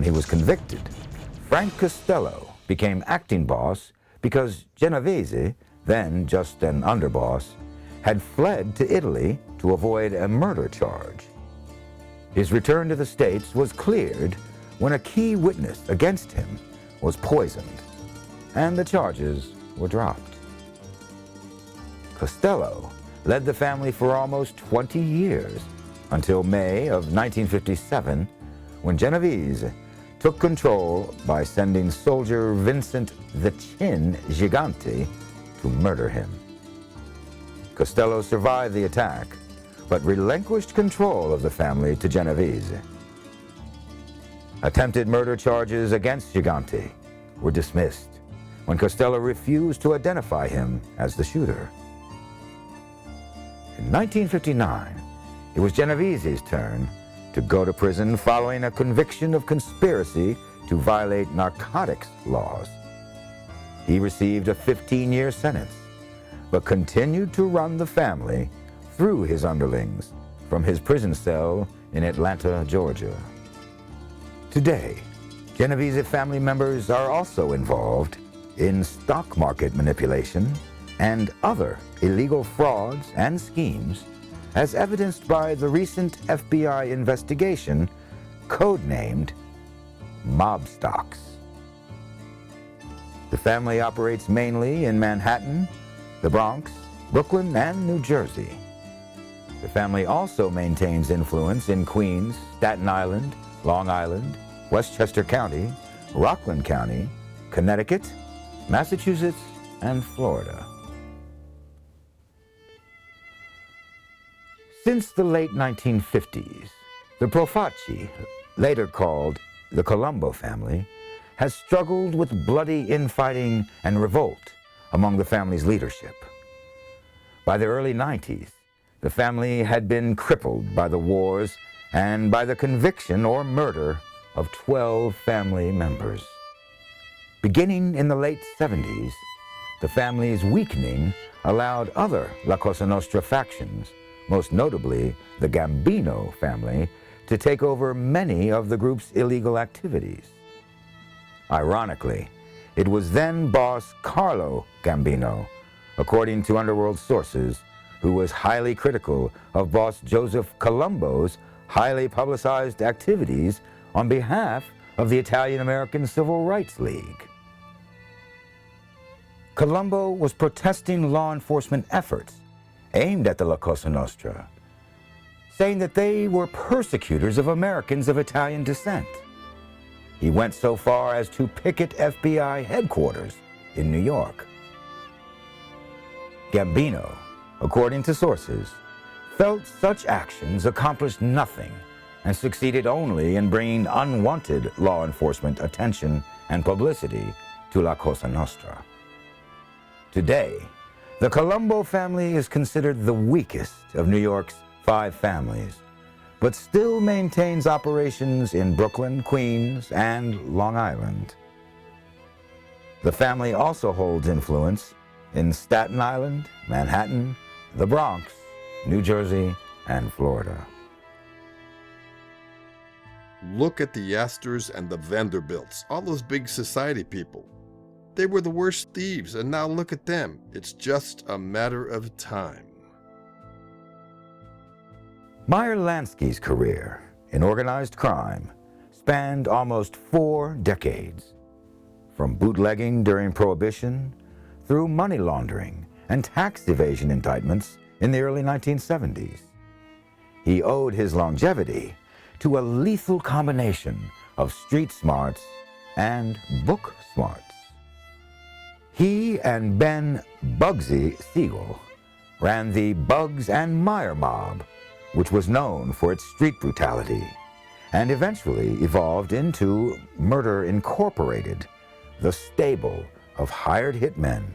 he was convicted, Frank Costello became acting boss because Genovese, then just an underboss, had fled to Italy to avoid a murder charge. His return to the States was cleared when a key witness against him was poisoned, and the charges were dropped. Costello led the family for almost 20 years, until May of 1957, when Genovese took control by sending soldier Vincent the Chin Gigante to murder him. Costello survived the attack, but relinquished control of the family to Genovese. Attempted murder charges against Gigante were dismissed when Costello refused to identify him as the shooter. In 1959, it was Genovese's turn to go to prison following a conviction of conspiracy to violate narcotics laws. He received a 15-year sentence, but continued to run the family through his underlings from his prison cell in Atlanta, Georgia. Today, Genovese family members are also involved in stock market manipulation and other illegal frauds and schemes, as evidenced by the recent FBI investigation codenamed Mobstocks. The family operates mainly in Manhattan, the Bronx, Brooklyn, and New Jersey. The family also maintains influence in Queens, Staten Island, Long Island, Westchester County, Rockland County, Connecticut, Massachusetts, and Florida. Since the late 1950s, the Profaci, later called the Colombo family, has struggled with bloody infighting and revolt among the family's leadership. By the early 90s, the family had been crippled by the wars and by the conviction or murder of 12 family members. Beginning in the late 70s, the family's weakening allowed other La Cosa Nostra factions, most notably the Gambino family, to take over many of the group's illegal activities. Ironically, it was then boss Carlo Gambino, according to underworld sources, who was highly critical of boss Joseph Colombo's highly publicized activities on behalf of the Italian-American Civil Rights League. Colombo was protesting law enforcement efforts aimed at the La Cosa Nostra, saying that they were persecutors of Americans of Italian descent. He went so far as to picket FBI headquarters in New York. Gambino, according to sources, felt such actions accomplished nothing and succeeded only in bringing unwanted law enforcement attention and publicity to La Cosa Nostra. Today, the Colombo family is considered the weakest of New York's 5 families, but still maintains operations in Brooklyn, Queens, and Long Island. The family also holds influence in Staten Island, Manhattan, the Bronx, New Jersey, and Florida. Look at the Astors and the Vanderbilts, all those big society people. They were the worst thieves, and now look at them. It's just a matter of time. Meyer Lansky's career in organized crime spanned almost 4 decades, from bootlegging during Prohibition through money laundering and tax evasion indictments in the early 1970s. He owed his longevity to a lethal combination of street smarts and book smarts. He and Ben Bugsy Siegel ran the Bugs and Meyer mob, which was known for its street brutality, and eventually evolved into Murder Incorporated, the stable of hired hitmen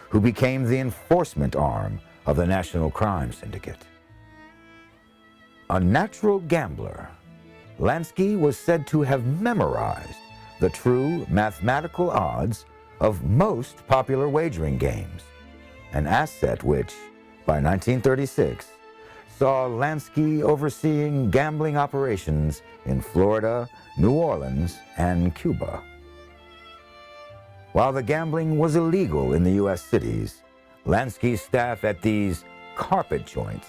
who became the enforcement arm of the National Crime Syndicate. A natural gambler, Lansky was said to have memorized the true mathematical odds of most popular wagering games, an asset which, by 1936, saw Lansky overseeing gambling operations in Florida, New Orleans, and Cuba. While the gambling was illegal in the U.S. cities, Lansky's staff at these carpet joints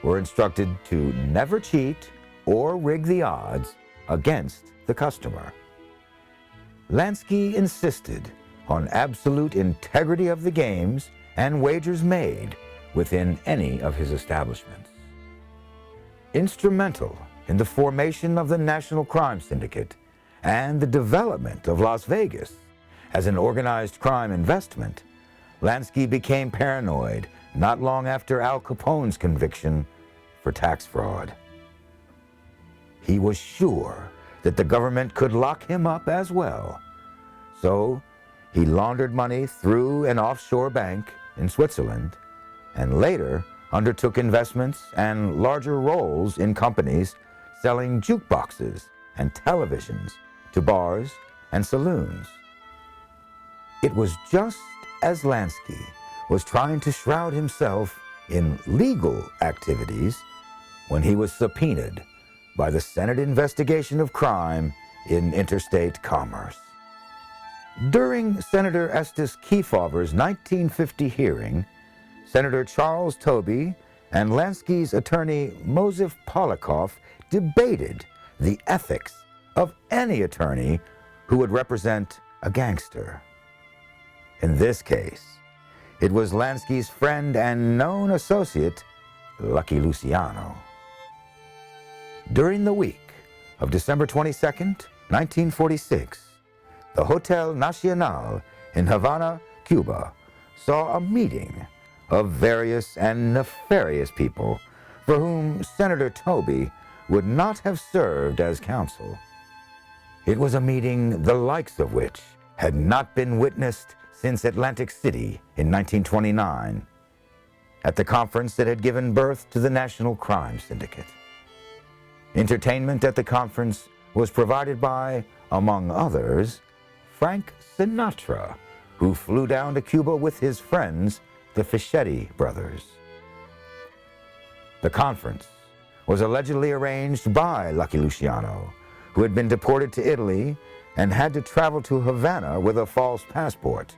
were instructed to never cheat or rig the odds against the customer. Lansky insisted on absolute integrity of the games and wagers made within any of his establishments. Instrumental in the formation of the National Crime Syndicate and the development of Las Vegas as an organized crime investment, Lansky became paranoid not long after Al Capone's conviction for tax fraud. He was sure that the government could lock him up as well, so he laundered money through an offshore bank in Switzerland and later undertook investments and larger roles in companies selling jukeboxes and televisions to bars and saloons. It was just as Lansky was trying to shroud himself in legal activities when he was subpoenaed by the Senate investigation of crime in interstate commerce. During Senator Estes Kefauver's 1950 hearing, Senator Charles Tobey and Lansky's attorney Mosif Polikoff debated the ethics of any attorney who would represent a gangster. In this case, it was Lansky's friend and known associate, Lucky Luciano. During the week of December 22nd, 1946, the Hotel Nacional in Havana, Cuba, saw a meeting of various and nefarious people for whom Senator Tobey would not have served as counsel. It was a meeting the likes of which had not been witnessed since Atlantic City in 1929, at the conference that had given birth to the National Crime Syndicate. Entertainment at the conference was provided by, among others, Frank Sinatra, who flew down to Cuba with his friends, the Fischetti brothers. The conference was allegedly arranged by Lucky Luciano, who had been deported to Italy and had to travel to Havana with a false passport.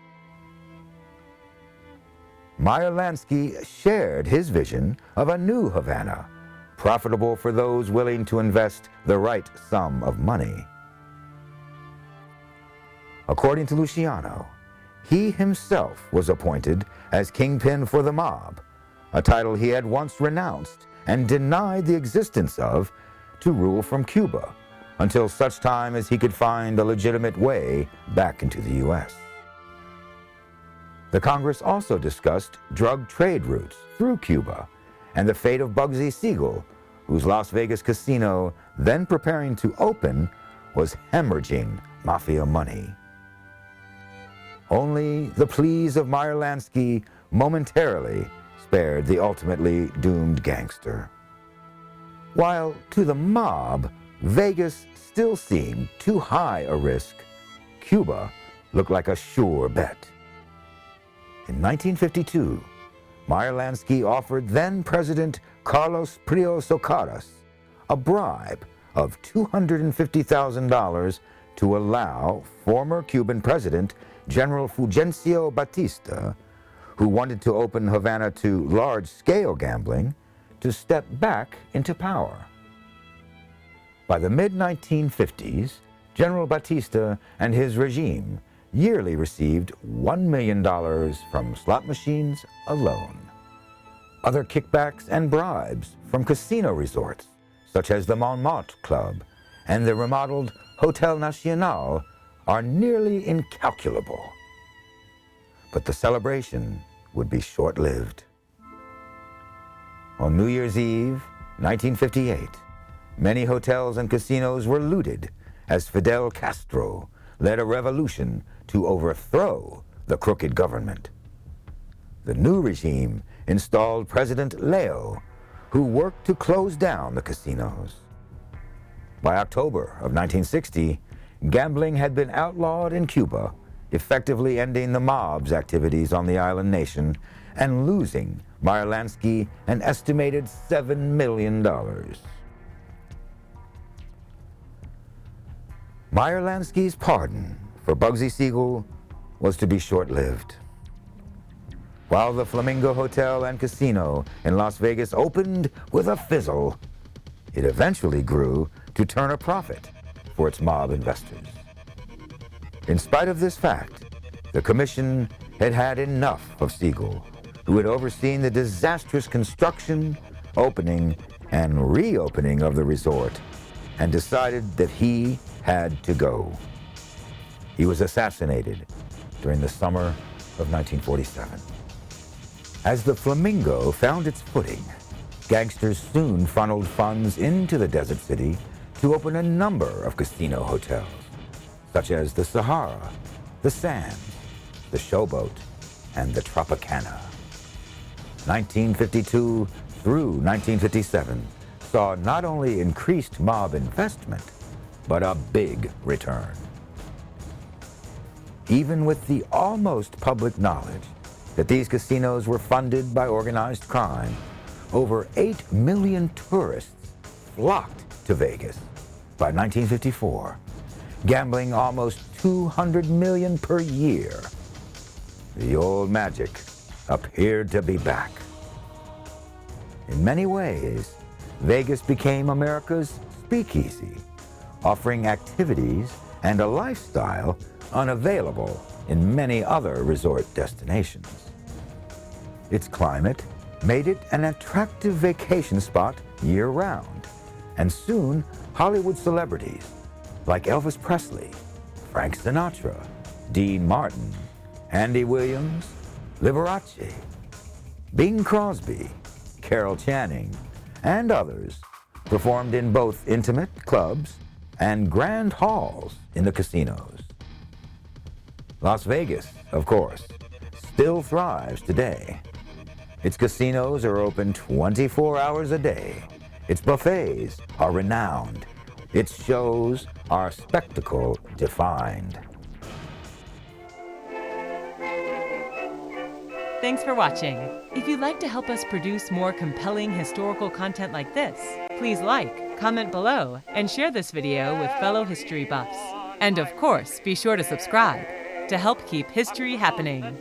Meyer Lansky shared his vision of a new Havana, profitable for those willing to invest the right sum of money. According to Luciano, he himself was appointed as kingpin for the mob, a title he had once renounced and denied the existence of, to rule from Cuba until such time as he could find a legitimate way back into the U.S. The Congress also discussed drug trade routes through Cuba and the fate of Bugsy Siegel, whose Las Vegas casino, then preparing to open, was hemorrhaging mafia money. Only the pleas of Meyer Lansky momentarily spared the ultimately doomed gangster. While to the mob, Vegas still seemed too high a risk, Cuba looked like a sure bet. In 1952, Meyer Lansky offered then-President Carlos Prios Ocaras a bribe of $250,000 to allow former Cuban President General Fulgencio Batista, who wanted to open Havana to large-scale gambling, to step back into power. By the mid-1950s, General Batista and his regime yearly received $1 million from slot machines alone. Other kickbacks and bribes from casino resorts, such as the Montmartre Club and the remodeled Hotel Nacional, are nearly incalculable. But the celebration would be short-lived. On New Year's Eve, 1958, many hotels and casinos were looted as Fidel Castro led a revolution to overthrow the crooked government. The new regime installed President Leo, who worked to close down the casinos. By October of 1960, gambling had been outlawed in Cuba, effectively ending the mob's activities on the island nation and losing Meyer Lansky an estimated $7 million. Meyer Lansky's pardon for Bugsy Siegel was to be short-lived. While the Flamingo Hotel and Casino in Las Vegas opened with a fizzle, it eventually grew to turn a profit for its mob investors. In spite of this fact, the commission had had enough of Siegel, who had overseen the disastrous construction, opening, and reopening of the resort, and decided that he had to go. He was assassinated during the summer of 1947. As the Flamingo found its footing, gangsters soon funneled funds into the desert city to open a number of casino hotels, such as the Sahara, the Sands, the Showboat, and the Tropicana. 1952 through 1957 saw not only increased mob investment, but a big return. Even with the almost public knowledge that these casinos were funded by organized crime, over 8 million tourists flocked to Vegas by 1954, gambling almost $200 million per year. The old magic appeared to be back. In many ways, Vegas became America's speakeasy, offering activities and a lifestyle unavailable in many other resort destinations. Its climate made it an attractive vacation spot year-round, and soon Hollywood celebrities like Elvis Presley, Frank Sinatra, Dean Martin, Andy Williams, Liberace, Bing Crosby, Carol Channing, and others performed in both intimate clubs and grand halls in the casinos. Las Vegas, of course, still thrives today. Its casinos are open 24 hours a day. Its buffets are renowned. Its shows are spectacle-defined. Thanks for watching. If you'd like to help us produce more compelling historical content like this, please like, comment below, and share this video with fellow history buffs. And of course, be sure to subscribe to help keep history happening.